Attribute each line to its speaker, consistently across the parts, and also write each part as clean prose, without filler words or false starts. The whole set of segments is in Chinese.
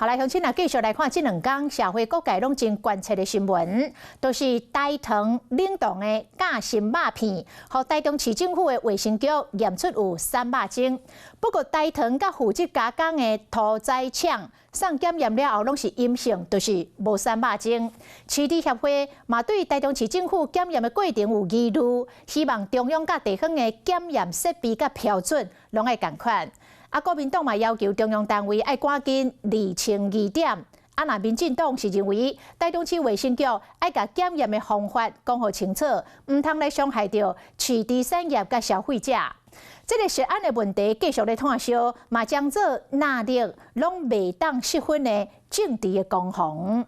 Speaker 1: 好，来，乡亲啊，继续来看这2天社会各界拢真关切的新闻，都是台糖冷冻的假心肉片，和台中市政府的卫生局验出有3肉精。不过，台糖甲负责加工的屠宰场送检验了后，拢是阴性，就是无3肉精。市地协会嘛对台中市政府检验的过程有疑虑，希望中央甲地方的检验设备甲标准拢爱同款。国民党嘛要求中央单位爱赶紧厘清疑点。若民进党是认为台中市卫生局爱甲检验的方法讲好清楚，唔通来伤害到市地产业甲消费者。这个涉案的问题继续来探烧，嘛将做纳入拢未当失分的政治的攻防。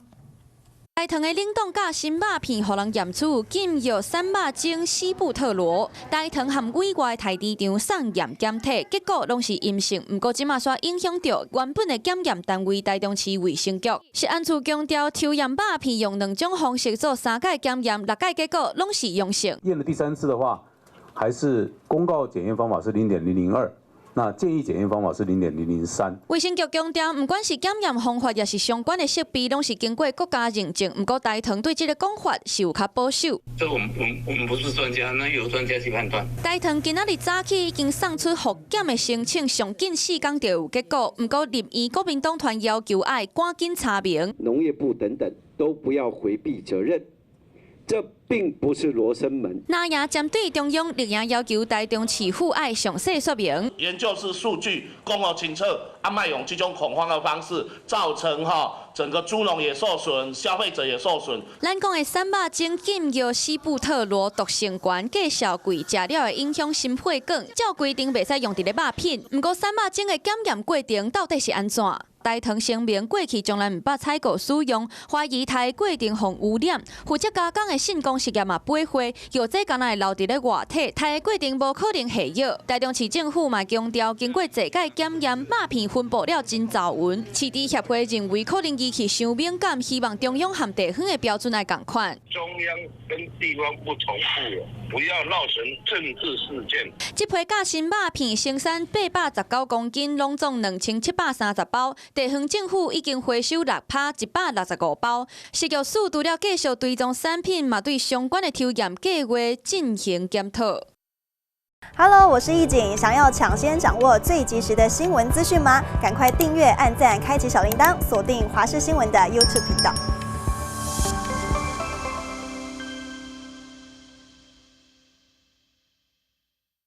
Speaker 2: 台糖的冷冻假心肉片，互人验出禁药3肉精西布特罗。台糖含委外台市场送验检体，结果拢是阴性。不过，即马煞影响到原本的检验单位台中市卫生局。食安处强调，抽验肉片用2种方式做3届检验，6届结果拢是阳性。
Speaker 3: 验了第3次的话，还是公告检验方法是0.002。那建议检验方法是0.003。
Speaker 2: 卫生局强调，不管是检验方法，也是相关的设备，拢是经过国家认证。不过，台糖对这个讲法是有较保守。
Speaker 4: 这我们不是专家，那由专家去判断。
Speaker 2: 台糖今仔日早起已经送出复检的申请，上近4天就有结果。不过，立院国民党团要求爱赶紧查明。
Speaker 5: 农业部等等都不要回避责任。这并不是罗生门。
Speaker 2: 那也针对中央立院要求台中市府爱详细说明。
Speaker 6: 研究是数据公告清楚，卖用这种恐慌的方式，造成整个猪农也受损，消费者也受损。
Speaker 2: 咱讲的3肉精禁药西布特罗毒性高，介绍贵，食了会影响心血管。照规定袂使用伫咧肉片，不过3肉精的检验过程到底是安怎？台糖声明过去从来唔捌采购使用，怀疑台过程防污染。负责加工的信工实验嘛背回，药剂敢若会留伫咧外体，台的过程无可能下药。台中市政府嘛强调，经过侪届检验，肉片分布了真走匀。市地协会认为可能仪器伤敏感，希望中央和地方的标准来共款。
Speaker 4: 中央跟地方不重复，不要闹成政治事件。
Speaker 2: 这批假心肉片生产819公斤，拢总2730包。地方政府已经回收6趴165包。食药署除了继续追踪产品，嘛对相关的抽验计划进行检讨。
Speaker 7: Hello， 我是易景，想要抢先掌握最及时的新闻资讯吗？赶快订阅、按赞、开启小铃铛，锁定华视新闻的 YouTube 频道。